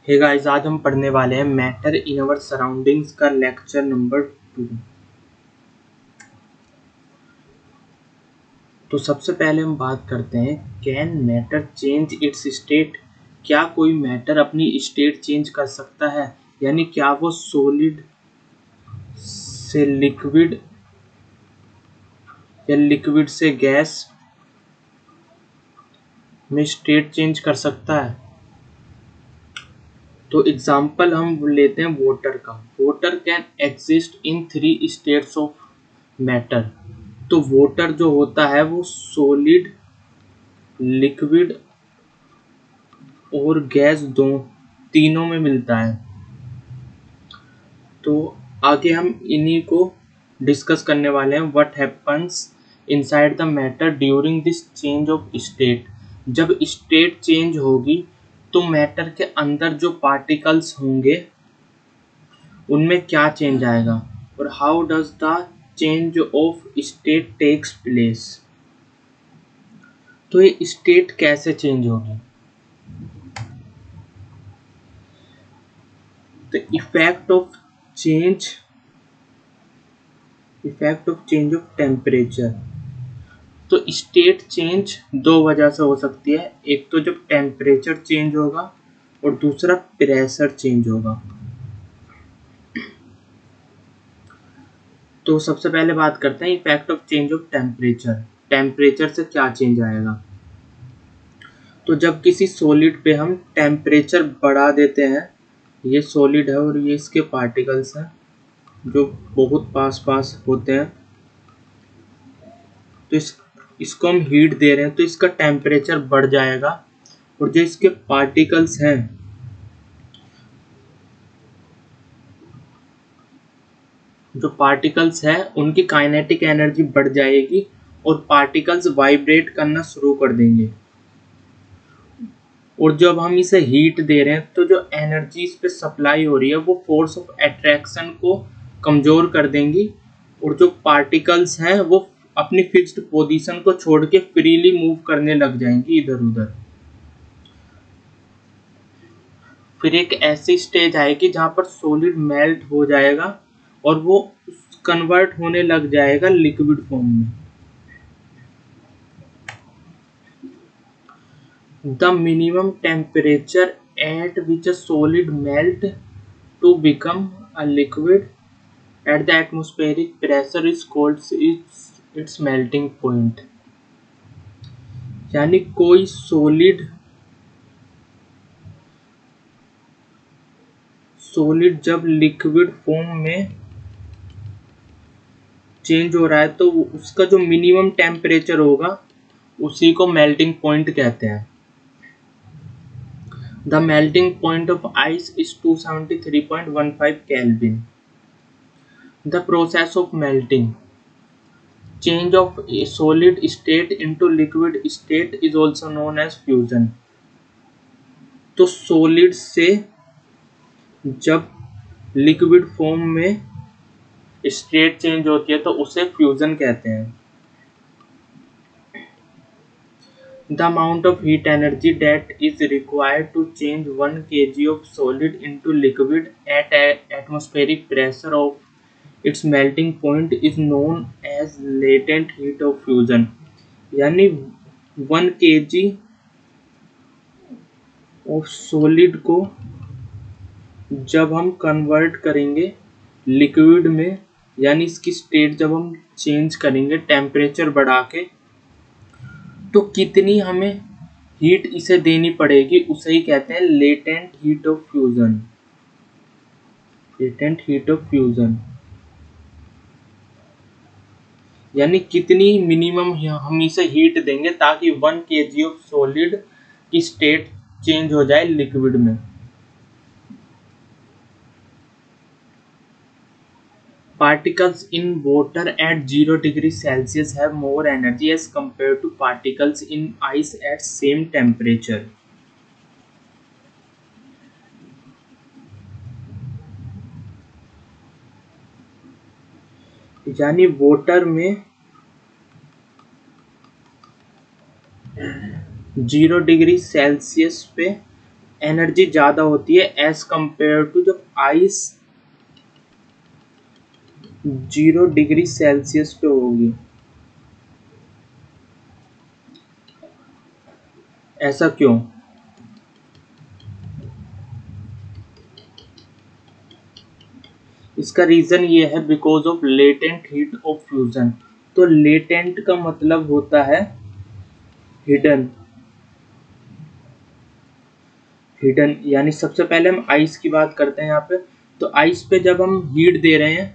Hey guys, आज हम पढ़ने वाले हैं मैटर इन अवर सराउंडिंग्स का लेक्चर नंबर 2। तो सबसे पहले हम बात करते हैं, can matter change it's state. क्या कोई मैटर अपनी स्टेट चेंज कर सकता है, यानी क्या वो सॉलिड से लिक्विड या लिक्विड से गैस में स्टेट चेंज कर सकता है। तो एग्जाम्पल हम लेते हैं वाटर का। Water can exist in 3 states of matter. तो वाटर जो होता है वो सॉलिड, लिक्विड और गैस तीनों में मिलता है। तो आगे हम इन्हीं को डिस्कस करने वाले हैं। What happens inside the matter during this change of state. जब स्टेट चेंज होगी तो मैटर के अंदर जो पार्टिकल्स होंगे उनमें क्या चेंज आएगा, और how does the change of state takes place. तो ये स्टेट कैसे चेंज होगी। The effect of change of temperature। तो स्टेट चेंज दो वजह से हो सकती है। एक तो जब टेम्परेचर चेंज होगा और दूसरा प्रेशर चेंज होगा। तो सबसे पहले बात करते हैं effect of change of temperature. Temperature से क्या चेंज आएगा। तो जब किसी सॉलिड पे हम टेम्परेचर बढ़ा देते हैं, ये सॉलिड है और ये इसके पार्टिकल्स हैं जो बहुत पास पास होते हैं, तो इसको हम हीट दे रहे हैं तो इसका टेम्परेचर बढ़ जाएगा, और जो इसके पार्टिकल्स हैं उनकी काइनेटिक एनर्जी बढ़ जाएगी और पार्टिकल्स वाइब्रेट करना शुरू कर देंगे। और जब हम इसे हीट दे रहे हैं तो जो एनर्जी इस पे सप्लाई हो रही है वो फोर्स ऑफ अट्रैक्शन को कमजोर कर देंगी, और जो पार्टिकल्स हैं वो अपनी फिक्स्ड पोजीशन को छोड़ के फ्रीली मूव करने लग जाएंगी इधर उधर। फिर एक ऐसी स्टेज आएगी जहां पर सॉलिड मेल्ट हो जाएगा और वो कन्वर्ट होने लग जाएगा लिक्विड फॉर्म में। The minimum temperature at which a solid melt to become a liquid at the atmospheric pressure is called its melting point। यानी कोई सॉलिड जब लिक्विड फॉर्म में चेंज हो रहा है तो उसका जो मिनिमम टेम्परेचर होगा उसी को मेल्टिंग पॉइंट कहते हैं। The melting point of ice is 273.15 Kelvin। The process of melting, change of a solid state into liquid state, is also known as fusion। तो सॉलिड से जब लिक्विड फॉर्म में state change होती है तो उसे फ्यूजन कहते हैं। The amount of heat energy that is required to change 1 kg of solid into liquid at atmospheric pressure of its melting point is known as latent heat of fusion। यानी 1 kg of solid को जब हम convert करेंगे liquid में, यानी इसकी state जब हम चेंज करेंगे टेम्परेचर बढ़ा के, तो कितनी हमें हीट इसे देनी पड़ेगी उसे ही कहते हैं latent heat of fusion. Latent heat of fusion यानी कितनी मिनिमम हम इसे हीट देंगे ताकि 1 kg ऑफ सॉलिड की स्टेट चेंज हो जाए लिक्विड में। Particles in water at 0 degree Celsius have more energy as compared to particles in ice at same temperature। यानी वाटर में 0 डिग्री सेल्सियस पे एनर्जी ज़्यादा होती है एज कंपेयर टू जब आइस 0 डिग्री सेल्सियस पे होगी। ऐसा क्यों? इसका रीज़न ये है because of latent heat of fusion. तो लेटेंट का मतलब होता है हिडन। हिडन यानी सबसे पहले हम आइस की बात करते हैं यहाँ पे। तो आइस पे जब हम हीट दे रहे हैं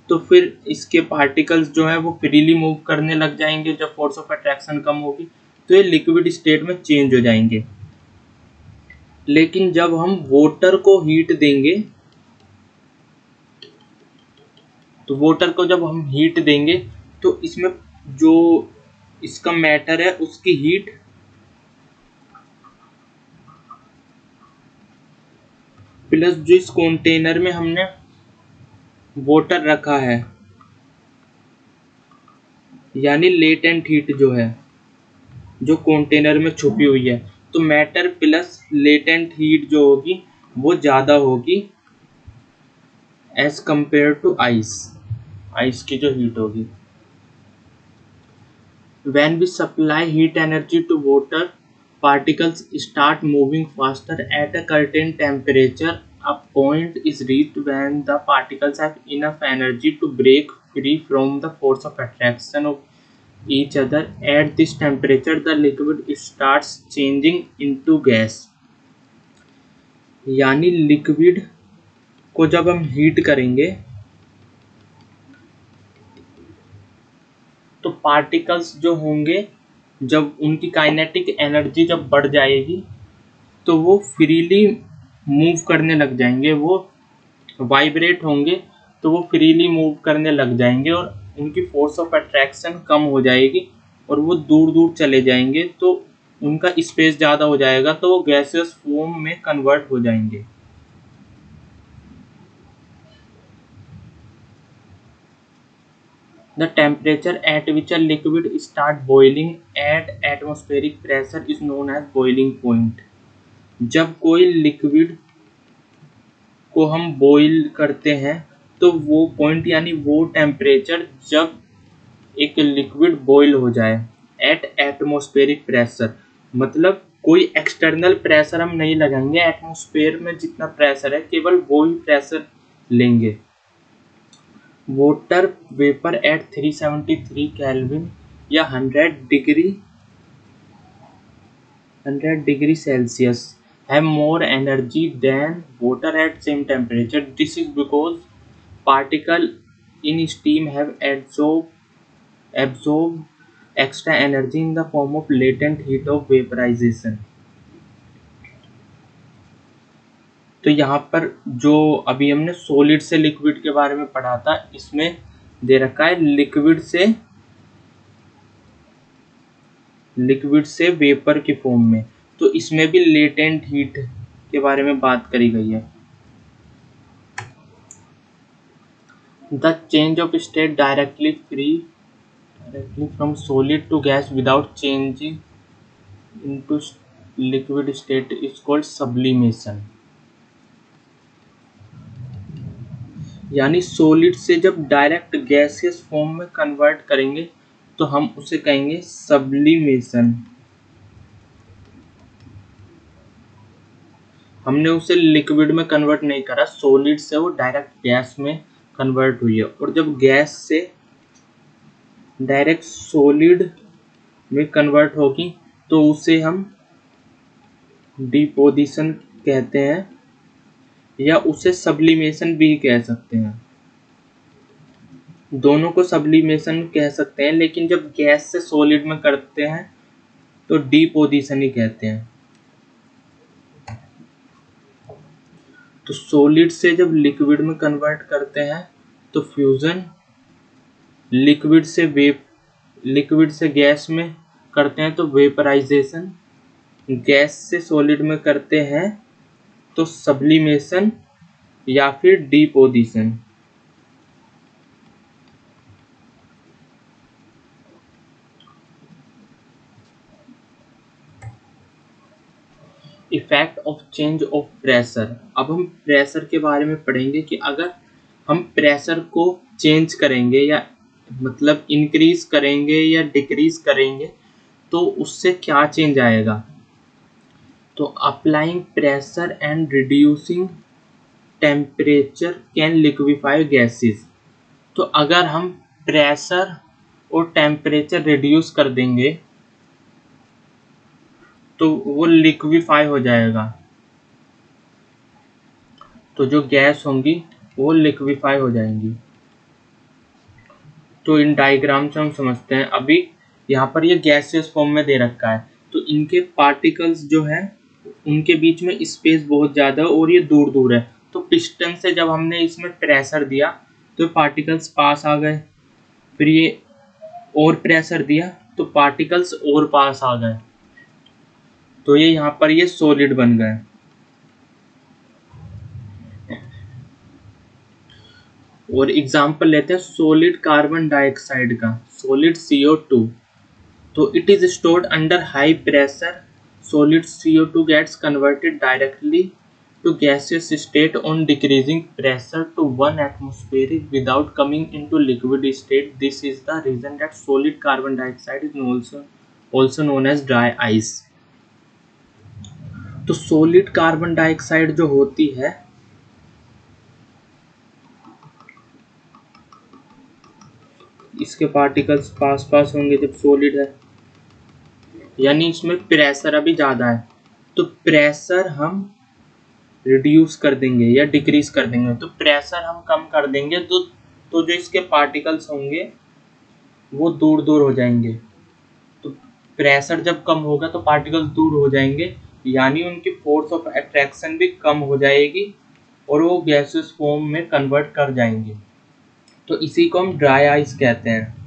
तो फिर इसके पार्टिकल्स जो हैं वो फ्रीली मूव करने लग जाएंगे। जब फोर्स ऑफ अट्रैक्शन कम होगी तो ये लिक्विड स्टेट में चेंज हो जाएंगे। लेकिन जब हम वाटर को हीट देंगे तो वाटर को जब हम हीट देंगे तो इसमें जो इसका मैटर है उसकी हीट प्लस जो इस कंटेनर में हमने वाटर रखा है यानी लेटेंट हीट जो है जो कंटेनर में छुपी हुई है, तो मैटर प्लस लेटेंट हीट जो होगी वो ज़्यादा होगी as compare to ice. Ice की जो हीट होगी, when we supply heat energy to water, particles start moving faster at a certain temperature. A point is reached when the particles have enough energy to break free from the force of attraction of each other. At this temperature, the liquid starts changing into gas. यानी liquid को जब हम heat करेंगे तो particles जो होंगे जब उनकी काइनेटिक एनर्जी जब बढ़ जाएगी तो वो फ्रीली मूव करने लग जाएंगे, वो वाइब्रेट होंगे तो वो फ्रीली मूव करने लग जाएंगे और उनकी फोर्स ऑफ अट्रैक्शन कम हो जाएगी और वो दूर दूर चले जाएंगे। तो उनका स्पेस ज़्यादा हो जाएगा तो वो गैसियस फॉर्म में कन्वर्ट हो जाएंगे। The temperature at which a liquid start boiling at atmospheric pressure is known as boiling point. जब कोई लिक्विड को हम बॉईल करते हैं तो वो पॉइंट यानी वो टेम्परेचर जब एक लिक्विड बॉईल हो जाए एट एटमॉस्फेरिक प्रेशर, मतलब कोई एक्सटर्नल प्रेशर हम नहीं लगाएंगे, एटमॉस्फेयर में जितना प्रेशर है केवल वो ही प्रेशर लेंगे। वाटर वेपर एट 373 केल्विन या 100 degree Celsius have more energy than water at same temperature. This is because particles in steam have absorbed extra energy in the form of latent heat of vaporization. तो यहाँ पर जो अभी हमने solid से liquid के बारे में पढ़ा था, इसमें दे रखा है लिक्विड से वेपर के फॉर्म में, तो इसमें भी लेटेंट हीट के बारे में बात करी गई है। The change of state directly from solid to gas without changing into liquid state is called sublimation. यानी सॉलिड से जब डायरेक्ट गैसियस फॉर्म में कन्वर्ट करेंगे तो हम उसे कहेंगे सब्लिमेशन। हमने उसे लिक्विड में कन्वर्ट नहीं करा, सॉलिड से वो डायरेक्ट गैस में कन्वर्ट हुई है, और जब गैस से डायरेक्ट सॉलिड में कन्वर्ट होगी तो उसे हम डिपोजिशन कहते हैं या उसे सब्लिमेशन भी कह सकते हैं। दोनों को सब्लिमेशन कह सकते हैं, लेकिन जब गैस से सॉलिड में करते हैं तो डिपोजिशन ही कहते हैं। तो सॉलिड से जब लिक्विड में कन्वर्ट करते हैं तो फ्यूजन, लिक्विड से गैस में करते हैं तो वेपराइजेशन, गैस से सॉलिड में करते हैं तो सब्लिमेशन या फिर deposition. Effect of change of pressure. अब हम प्रेशर के बारे में पढ़ेंगे कि अगर हम प्रेशर को चेंज करेंगे या मतलब इंक्रीज करेंगे या डिक्रीज करेंगे तो उससे क्या चेंज आएगा। तो applying pressure and reducing temperature can liquefy gases. तो अगर हम प्रेशर और टेम्परेचर रिड्यूस कर देंगे तो वो लिक्विफाई हो जाएगा, तो जो गैस होंगी वो लिक्विफाई हो जाएंगी। तो इन डायग्राम से हम समझते हैं। अभी यहाँ पर ये गैसियस फॉर्म में दे रखा है, तो इनके पार्टिकल्स जो है उनके बीच में स्पेस बहुत ज़्यादा है और ये दूर दूर है। तो पिस्टन से जब हमने इसमें प्रेशर दिया तो पार्टिकल्स पास आ गए, फिर ये और प्रेशर दिया तो पार्टिकल्स और पास आ गए, तो ये यहाँ पर ये सॉलिड बन गए। और एग्जांपल लेते हैं सॉलिड कार्बन डाइऑक्साइड का, सॉलिड CO2। तो it is stored under high pressure. Solid CO2 gets converted directly to gaseous state on decreasing pressure to 1 atmospheric without coming into liquid state. This is the reason that solid carbon dioxide is also known as dry ice. तो solid carbon dioxide जो होती है इसके particles पास पास होंगे जब solid है, यानी इसमें प्रेशर अभी ज़्यादा है। तो प्रेशर हम रिड्यूस कर देंगे या डिक्रीज कर देंगे। तो प्रेशर हम कम कर देंगे तो जो इसके पार्टिकल्स होंगे वो दूर दूर हो जाएंगे। तो प्रेशर जब कम होगा तो पार्टिकल्स दूर हो जाएंगे, यानी उनकी फोर्स ऑफ अट्रैक्शन भी कम हो जाएगी और वो गैसेस फॉर्म में कन्वर्ट कर जाएंगे। तो इसी को हम ड्राई आइस कहते हैं।